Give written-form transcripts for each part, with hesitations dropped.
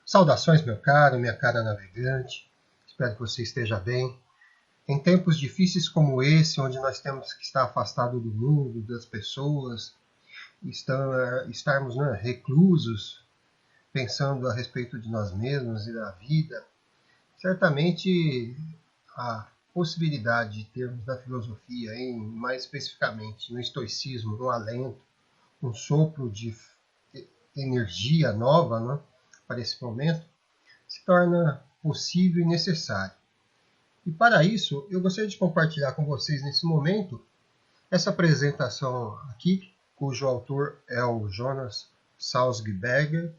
Saudações, meu caro, minha cara navegante. Espero que você esteja bem. Em tempos difíceis como esse, onde nós temos que estar afastado do mundo, das pessoas, estarmos reclusos, pensando a respeito de nós mesmos e da vida, certamente a possibilidade de termos na filosofia, mais especificamente no estoicismo, um alento, um sopro de energia nova, né, para esse momento, se torna possível e necessário. E para isso, eu gostaria de compartilhar com vocês nesse momento essa apresentação aqui, cujo autor é o Jonas Salzberger.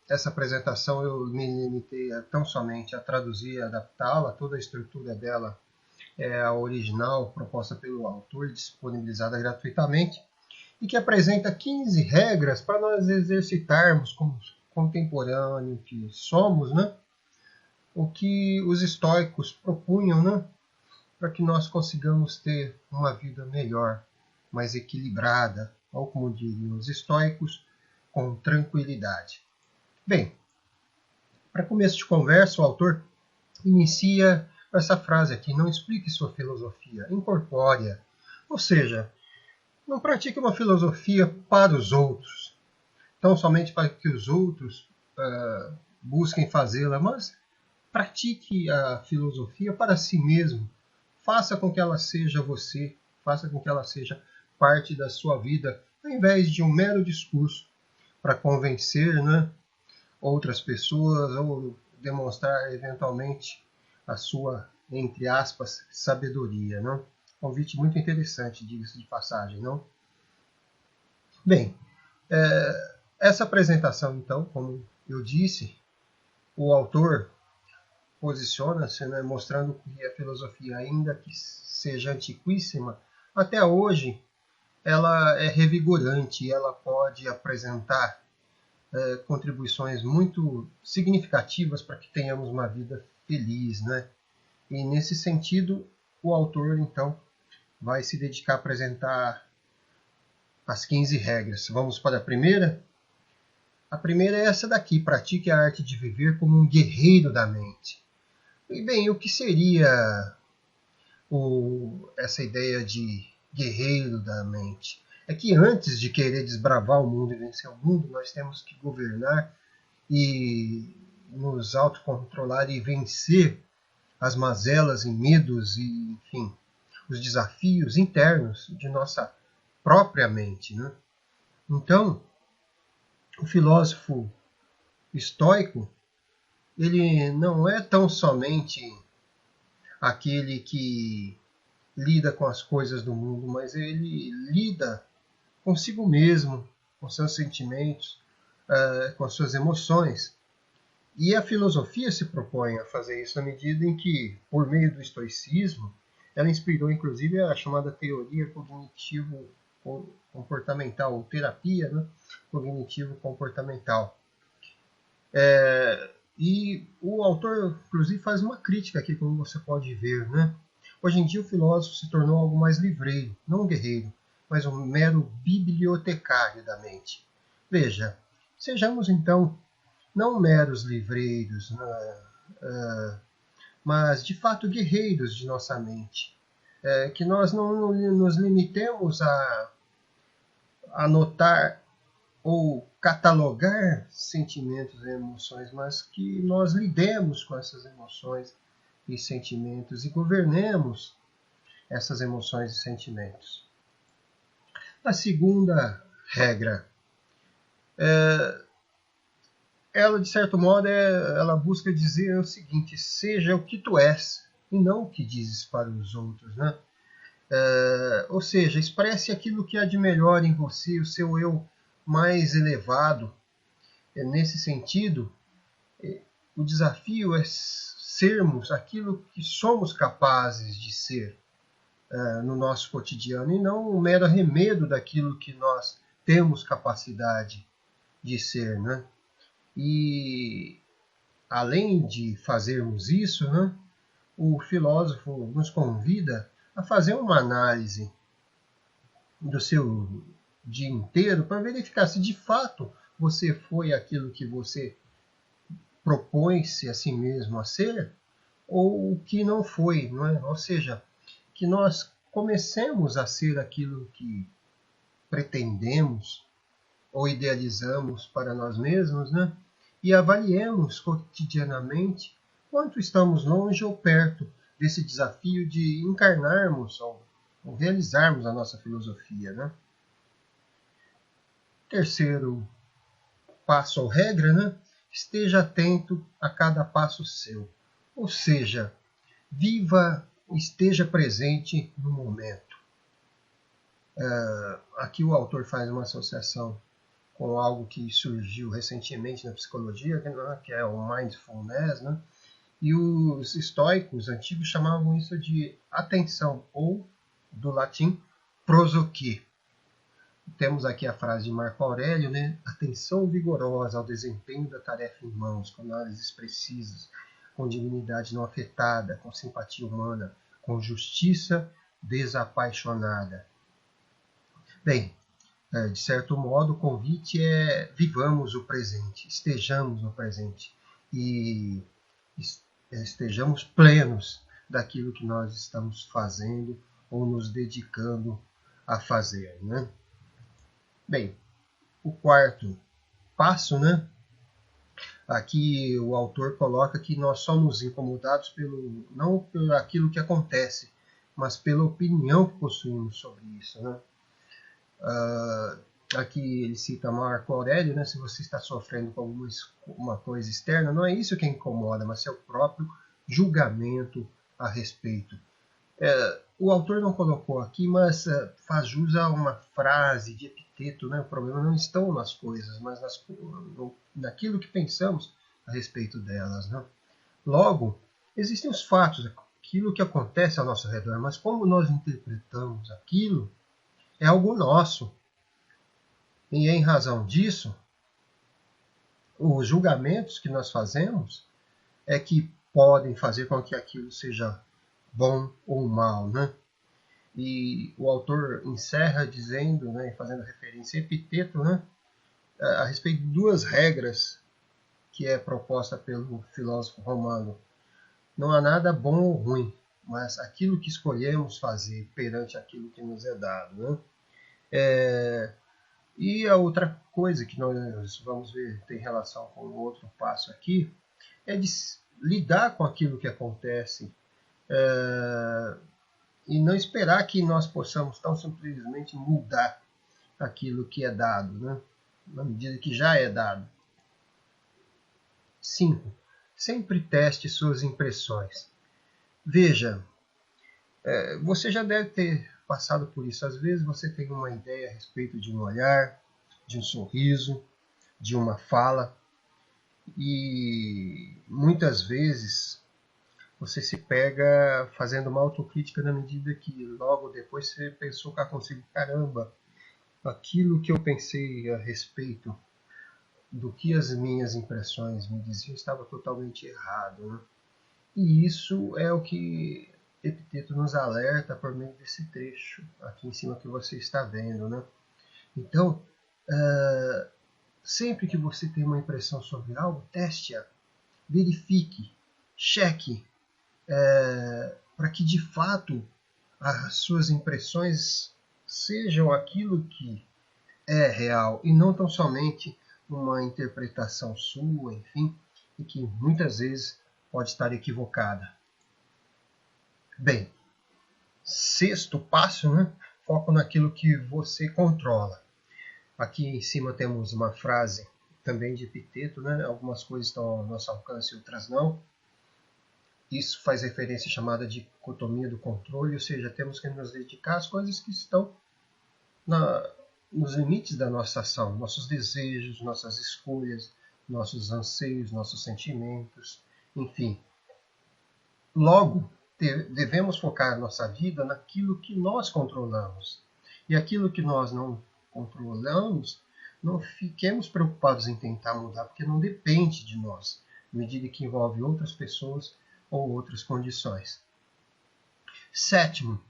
Essa apresentação eu me limitei tão somente a traduzir e adaptá-la, toda a estrutura dela é a original, proposta pelo autor, disponibilizada gratuitamente, e que apresenta 15 regras para nós exercitarmos como contemporâneo que somos, né? O que os estoicos propunham, né? Para que nós consigamos ter uma vida melhor, mais equilibrada, ou como diriam os estoicos, com tranquilidade. Bem, para começo de conversa, o autor inicia essa frase aqui: não explique sua filosofia, incorpore-a. Ou seja, não pratique uma filosofia para os outros, tão somente para que os outros busquem fazê-la, mas pratique a filosofia para si mesmo. Faça com que ela seja você, faça com que ela seja parte da sua vida, ao invés de um mero discurso para convencer, né, outras pessoas ou demonstrar eventualmente a sua, entre aspas, sabedoria. Não? Convite muito interessante, diga-se de passagem. Não? Bem, essa apresentação, então, como eu disse, o autor posiciona-se, né, mostrando que a filosofia, ainda que seja antiquíssima, até hoje ela é revigorante, ela pode apresentar contribuições muito significativas para que tenhamos uma vida feliz, né? E nesse sentido, o autor, então, vai se dedicar a apresentar as 15 regras. Vamos para a primeira? A primeira é essa daqui: pratique a arte de viver como um guerreiro da mente. E bem, o que seria essa ideia de guerreiro da mente? É que antes de querer desbravar o mundo e vencer o mundo, nós temos que governar e nos autocontrolar e vencer as mazelas e medos e, enfim, os desafios internos de nossa própria mente. Né? Então, o filósofo estoico, ele não é tão somente aquele que lida com as coisas do mundo, mas ele lida consigo mesmo, com seus sentimentos, com as suas emoções. E a filosofia se propõe a fazer isso na medida em que, por meio do estoicismo, ela inspirou inclusive a chamada teoria cognitivo-comportamental, ou terapia, né, cognitivo-comportamental. E o autor, inclusive, faz uma crítica aqui, como você pode ver. Né? Hoje em dia, o filósofo se tornou algo mais livreiro, não um guerreiro, mas um mero bibliotecário da mente. Veja, sejamos então não meros livreiros, mas de fato guerreiros de nossa mente. Que nós não nos limitemos a anotar ou catalogar sentimentos e emoções, mas que nós lidemos com essas emoções e sentimentos e governemos essas emoções e sentimentos. A segunda regra, ela de certo modo ela busca dizer o seguinte: seja o que tu és e não o que dizes para os outros, né? Ou seja, expresse aquilo que há de melhor em você, o seu eu mais elevado. Nesse sentido, o desafio é sermos aquilo que somos capazes de ser no nosso cotidiano, e não um mero arremedo daquilo que nós temos capacidade de ser. Né? E, além de fazermos isso, né, o filósofo nos convida a fazer uma análise do seu dia inteiro para verificar se de fato você foi aquilo que você propõe-se a si mesmo a ser, ou o que não foi, não é? Ou seja, que nós comecemos a ser aquilo que pretendemos ou idealizamos para nós mesmos, né? E avaliemos cotidianamente quanto estamos longe ou perto desse desafio de encarnarmos ou realizarmos a nossa filosofia, né? Terceiro passo ou regra, né? Esteja atento a cada passo seu. Ou seja, viva, esteja presente no momento. Aqui o autor faz uma associação com algo que surgiu recentemente na psicologia, que é o mindfulness, né? E os estoicos antigos chamavam isso de atenção, ou do latim prosoque. Temos aqui a frase de Marco Aurélio, né? Atenção vigorosa ao desempenho da tarefa em mãos, com análises precisas, com dignidade não afetada, com simpatia humana, com justiça desapaixonada. Bem, de certo modo, o convite é vivamos o presente, estejamos no presente e estejamos plenos daquilo que nós estamos fazendo ou nos dedicando a fazer, né? Bem, o quarto passo, né? Aqui o autor coloca que nós somos incomodados não por aquilo que acontece, mas pela opinião que possuímos sobre isso, né? Aqui ele cita Marco Aurélio, né? Se você está sofrendo com uma coisa externa, não é isso que incomoda, mas é o próprio julgamento a respeito. O autor não colocou aqui, mas faz jus a uma frase de Epiteto, né? O problema não estão nas coisas, mas naquilo que pensamos a respeito delas, né? Logo, existem os fatos, aquilo que acontece ao nosso redor, mas como nós interpretamos aquilo é algo nosso. E em razão disso, os julgamentos que nós fazemos é que podem fazer com que aquilo seja bom ou mal, né? E o autor encerra dizendo, né, fazendo referência a Epiteto, né, a respeito de duas regras que é proposta pelo filósofo romano. Não há nada bom ou ruim, mas aquilo que escolhemos fazer perante aquilo que nos é dado, né? E a outra coisa que nós vamos ver tem relação com o outro passo aqui é de lidar com aquilo que acontece e não esperar que nós possamos tão simplesmente mudar aquilo que é dado, né? Na medida que já é dado. 5. Sempre teste suas impressões. Veja, você já deve ter passado por isso. Às vezes você tem uma ideia a respeito de um olhar, de um sorriso, de uma fala, e muitas vezes você se pega fazendo uma autocrítica na medida que logo depois você pensou cá consigo, caramba, aquilo que eu pensei a respeito do que as minhas impressões me diziam estava totalmente errado, né? E isso é o que Epiteto nos alerta por meio desse trecho aqui em cima que você está vendo, né? Então, sempre que você tem uma impressão sobre algo, teste-a, verifique, cheque, para que de fato as suas impressões sejam aquilo que é real e não tão somente uma interpretação sua, enfim, e que muitas vezes pode estar equivocada. Bem, sexto passo, né? Foco naquilo que você controla. Aqui em cima temos uma frase também de Epiteto, né? Algumas coisas estão ao nosso alcance e outras não. Isso faz referência à chamada dicotomia do controle, ou seja, temos que nos dedicar às coisas que estão nos limites da nossa ação, nossos desejos, nossas escolhas, nossos anseios, nossos sentimentos, enfim. Logo, devemos focar nossa vida naquilo que nós controlamos. E aquilo que nós não controlamos, não fiquemos preocupados em tentar mudar, porque não depende de nós, à medida que envolve outras pessoas ou outras condições. Sétimo,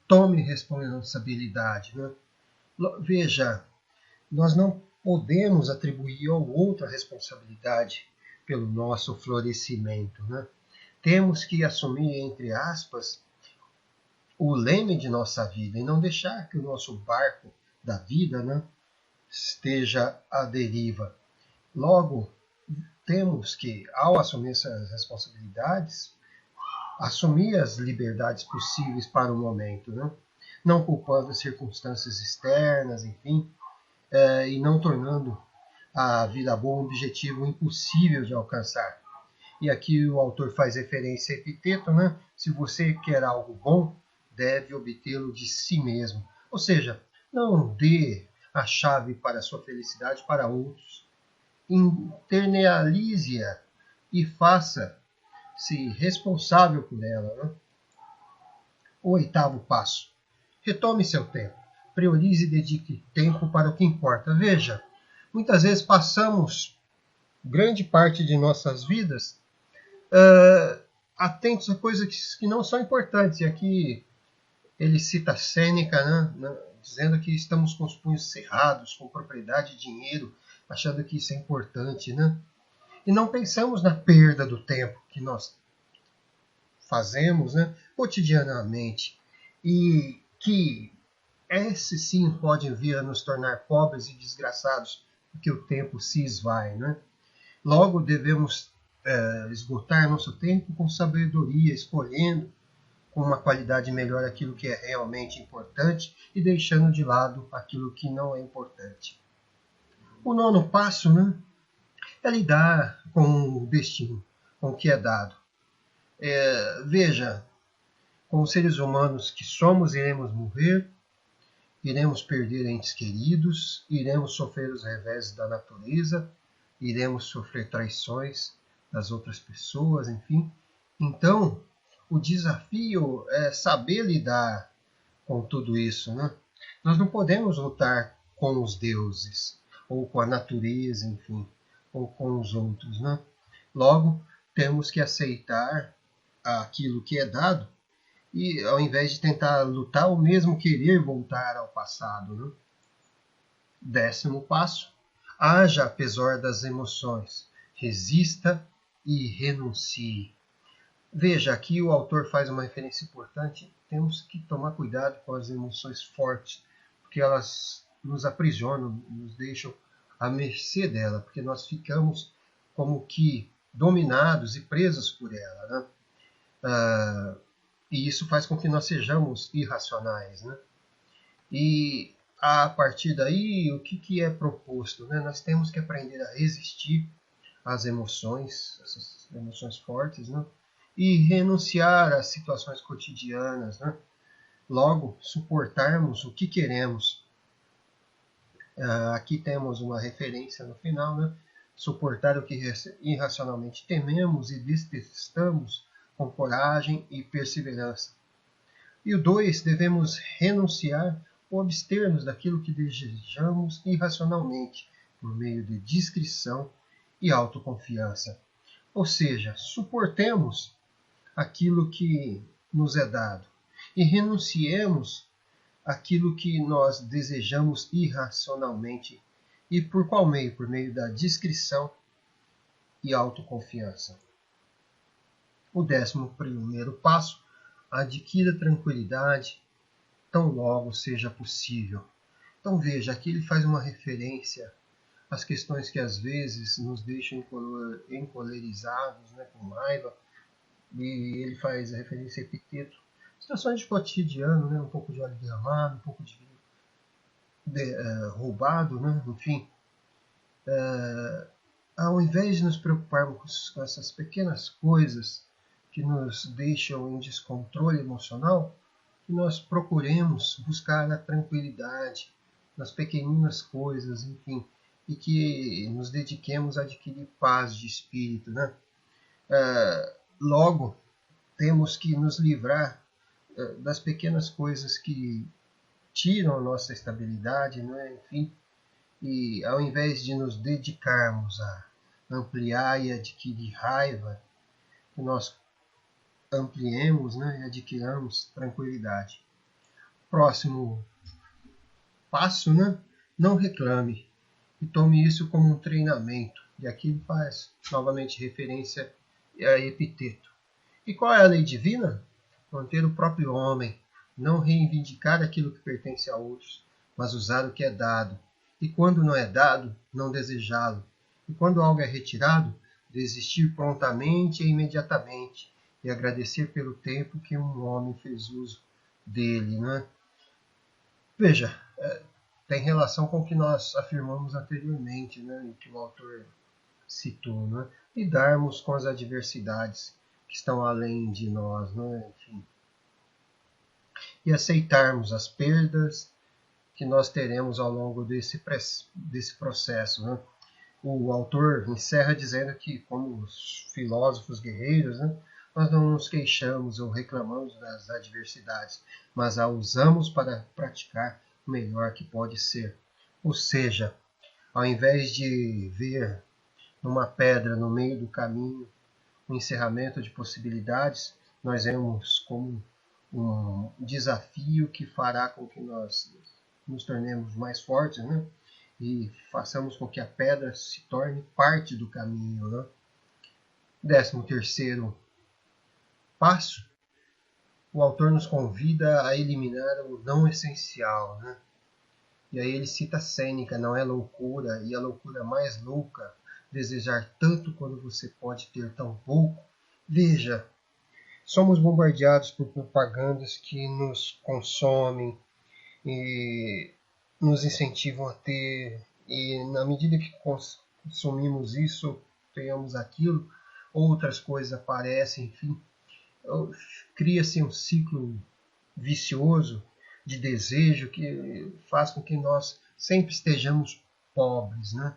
tome responsabilidade, né? Veja, nós não podemos atribuir ao outro a responsabilidade pelo nosso florescimento, né? Temos que assumir, entre aspas, o leme de nossa vida e não deixar que o nosso barco da vida, né, esteja à deriva. Logo, temos que, ao assumir essas responsabilidades, assumir as liberdades possíveis para o momento, né? Não culpando as circunstâncias externas, enfim, e não tornando a vida boa um objetivo impossível de alcançar. E aqui o autor faz referência a Epiteto, né? Se você quer algo bom, deve obtê-lo de si mesmo. Ou seja, não dê a chave para a sua felicidade para outros. Internalize-a e faça-se responsável por ela, né? O 8º passo. Retome seu tempo. Priorize e dedique tempo para o que importa. Veja, muitas vezes passamos grande parte de nossas vidas atentos a coisas que não são importantes. E aqui ele cita Sêneca, né, dizendo que estamos com os punhos cerrados, com propriedade e dinheiro, achando que isso é importante, né? E não pensamos na perda do tempo que nós fazemos, né, cotidianamente, e que esse sim pode vir a nos tornar pobres e desgraçados, porque o tempo se esvai, né? Logo, devemos esgotar nosso tempo com sabedoria, escolhendo com uma qualidade melhor aquilo que é realmente importante e deixando de lado aquilo que não é importante. O 9º passo, né, é lidar com o destino, com o que é dado. Veja, como seres humanos que somos, iremos morrer, iremos perder entes queridos, iremos sofrer os revés da natureza, iremos sofrer traições das outras pessoas, enfim. Então, o desafio é saber lidar com tudo isso, né? Nós não podemos lutar com os deuses, ou com a natureza, enfim, ou com os outros, né? Logo, temos que aceitar aquilo que é dado e, ao invés de tentar lutar, ou mesmo querer voltar ao passado, né? 10º passo. Haja apesar das emoções. Resista e renuncie. Veja, aqui o autor faz uma referência importante. Temos que tomar cuidado com as emoções fortes, porque elas nos aprisionam, nos deixam à mercê dela, porque nós ficamos como que dominados e presos por ela, né? E isso faz com que nós sejamos irracionais, né? E a partir daí, o que é proposto, né? Nós temos que aprender a resistir às emoções, essas emoções fortes, né? E renunciar às situações cotidianas, né? Logo, suportarmos o que queremos. Aqui temos uma referência no final, né? Suportar o que irracionalmente tememos e detestamos com coragem e perseverança. E o 2, devemos renunciar ou abster-nos daquilo que desejamos irracionalmente, por meio de discrição e autoconfiança. Ou seja, suportemos aquilo que nos é dado e renunciemos aquilo que nós desejamos irracionalmente. E por qual meio? Por meio da discrição e autoconfiança. O 11º passo, adquira tranquilidade tão logo seja possível. Então veja, aqui ele faz uma referência às questões que às vezes nos deixam encolerizados, né, com raiva, e ele faz a referência a Epiteto. Situações de cotidiano, né, um pouco de óleo derramado, um pouco de vinho roubado, né, enfim. Ao invés de nos preocuparmos com essas pequenas coisas que nos deixam em descontrole emocional, que nós procuremos buscar a tranquilidade nas pequeninas coisas, enfim, e que nos dediquemos a adquirir paz de espírito, né? Logo, temos que nos livrar das pequenas coisas que tiram a nossa estabilidade, né? Enfim, e ao invés de nos dedicarmos a ampliar e adquirir raiva, que nós ampliemos, né, e adquiramos tranquilidade. Próximo passo, né? Não reclame. e tome isso como um treinamento. E aqui ele faz novamente referência a Epiteto. E qual é a lei divina? Manter o próprio homem, não reivindicar aquilo que pertence a outros, mas usar o que é dado. E quando não é dado, não desejá-lo. E quando algo é retirado, desistir prontamente e imediatamente, e agradecer pelo tempo que um homem fez uso dele. Né? Veja, tem relação com o que nós afirmamos anteriormente, né, e que o autor citou, né, lidarmos com as adversidades que estão além de nós, né, enfim, e aceitarmos as perdas que nós teremos ao longo desse processo. Né. O autor encerra dizendo que, como os filósofos guerreiros, né, nós não nos queixamos ou reclamamos das adversidades, mas a usamos para praticar o melhor que pode ser. Ou seja, ao invés de ver numa pedra no meio do caminho um encerramento de possibilidades, nós vemos como um desafio que fará com que nós nos tornemos mais fortes, né? E façamos com que a pedra se torne parte do caminho. Né? 13º passo, o autor nos convida a eliminar o não essencial. Né? E aí ele cita Sêneca, não é loucura, e a loucura mais louca, desejar tanto quando você pode ter tão pouco. Veja, somos bombardeados por propagandas que nos consomem e nos incentivam a ter, e na medida que consumimos isso, tenhamos aquilo, outras coisas aparecem, enfim, cria-se um ciclo vicioso de desejo que faz com que nós sempre estejamos pobres, né?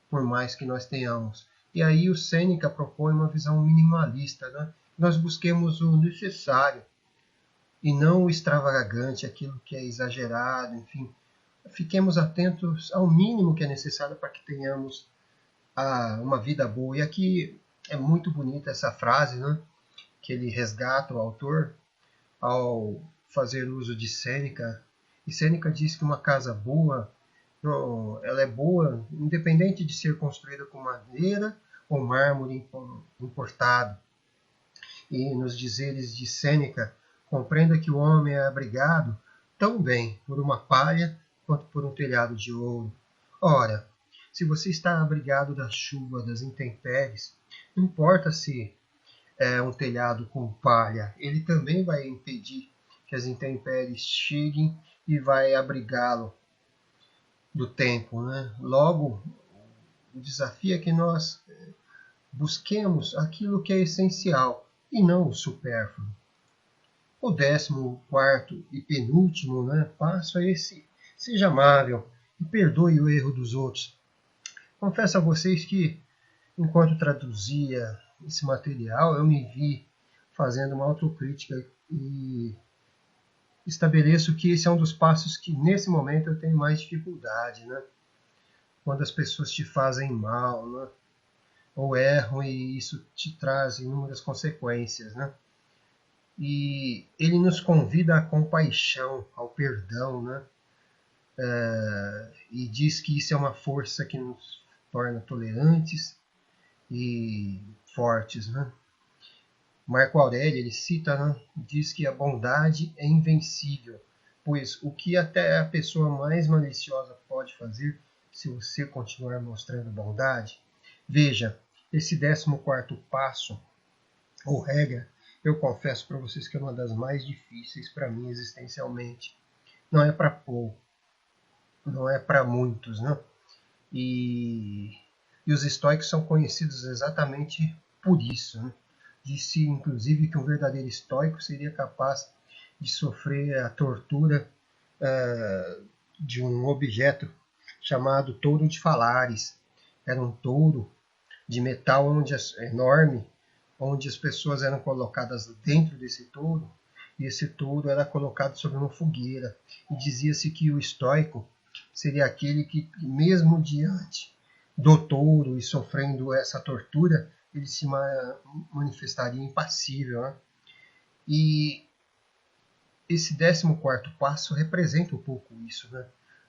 Por mais que nós tenhamos. E aí o Sêneca propõe uma visão minimalista, né? Nós busquemos o necessário e não o extravagante, aquilo que é exagerado, enfim. Fiquemos atentos ao mínimo que é necessário para que tenhamos uma vida boa. E aqui é muito bonita essa frase, né? Que ele resgata o autor ao fazer uso de Sêneca. E Sêneca diz que uma casa boa, ela é boa independente de ser construída com madeira ou mármore importado. E nos dizeres de Sêneca, compreenda que o homem é abrigado tão bem por uma palha quanto por um telhado de ouro. Ora, se você está abrigado da chuva, das intempéries, não importa se é um telhado com palha, ele também vai impedir que as intempéries cheguem e vai abrigá-lo do tempo. Né? Logo, o desafio é que nós busquemos aquilo que é essencial e não o supérfluo. O 14º e penúltimo, né, passo é esse: seja amável e perdoe o erro dos outros. Confesso a vocês que, enquanto traduzia esse material, eu me vi fazendo uma autocrítica e estabeleço que esse é um dos passos que, nesse momento, eu tenho mais dificuldade, né? Quando as pessoas te fazem mal, né? Ou erram e isso te traz inúmeras consequências, né? E ele nos convida à compaixão, ao perdão, né? E diz que isso é uma força que nos torna tolerantes e fortes, né? Marco Aurélio, ele cita, né? Diz que a bondade é invencível, pois o que até a pessoa mais maliciosa pode fazer se você continuar mostrando bondade? Veja, esse 14º passo, ou regra, eu confesso para vocês que é uma das mais difíceis para mim existencialmente. Não é para pouco, não é para muitos, né? E os estoicos são conhecidos exatamente por isso, né? Disse, inclusive, que um verdadeiro estoico seria capaz de sofrer a tortura de um objeto chamado touro de Falares. Era um touro de metal enorme, onde as pessoas eram colocadas dentro desse touro, e esse touro era colocado sobre uma fogueira. E dizia-se que o estoico seria aquele que, mesmo diante do touro e sofrendo essa tortura, ele se manifestaria impassível. Né? E esse 14º passo representa um pouco isso. Né?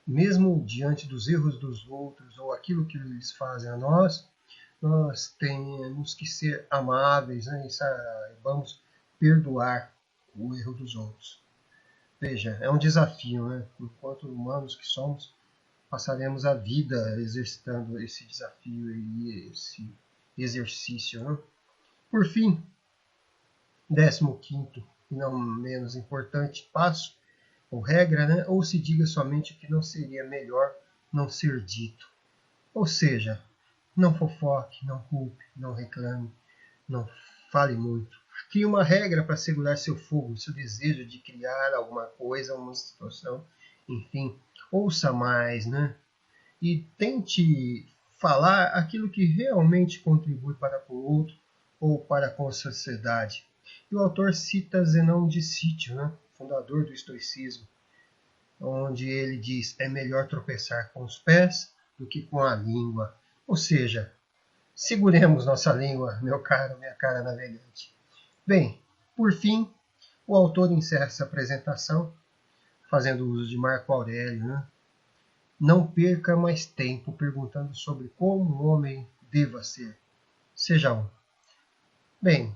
mesmo diante dos erros dos outros ou aquilo que eles fazem a nós, nós temos que ser amáveis, né, e vamos perdoar o erro dos outros. Veja, é um desafio, né? Enquanto humanos que somos, passaremos a vida exercitando esse desafio e esse exercício, né? Por fim, 15º e não menos importante passo, ou regra, né? Ou se diga somente o que não seria melhor não ser dito. Ou seja, não fofoque, não culpe, não reclame, não fale muito. Crie uma regra para segurar seu fogo, seu desejo de criar alguma coisa, uma situação, enfim. Ouça mais, né? E tente falar aquilo que realmente contribui para com o outro ou para com a sociedade. E o autor cita Zenão de Sítio, né? Fundador do estoicismo, onde ele diz: é melhor tropeçar com os pés do que com a língua. Ou seja, seguremos nossa língua, meu caro, minha cara navegante. Bem, por fim, o autor encerra essa apresentação fazendo uso de Marco Aurélio, né? Não perca mais tempo perguntando sobre como um homem deva ser. Seja um. Bem,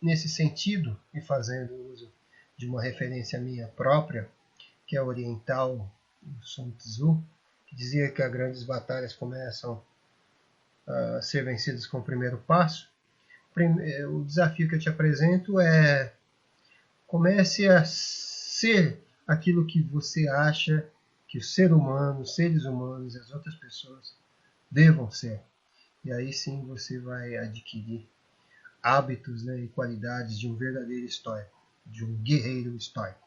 nesse sentido, e fazendo uso de uma referência minha própria, que é oriental, Sun Tzu, que dizia que as grandes batalhas começam a ser vencidas com o primeiro passo. O desafio que eu te apresento é: comece a ser aquilo que você acha que o ser humano, os seres humanos e as outras pessoas devam ser. E aí sim você vai adquirir hábitos, né, e qualidades de um verdadeiro estoico, de um guerreiro estoico.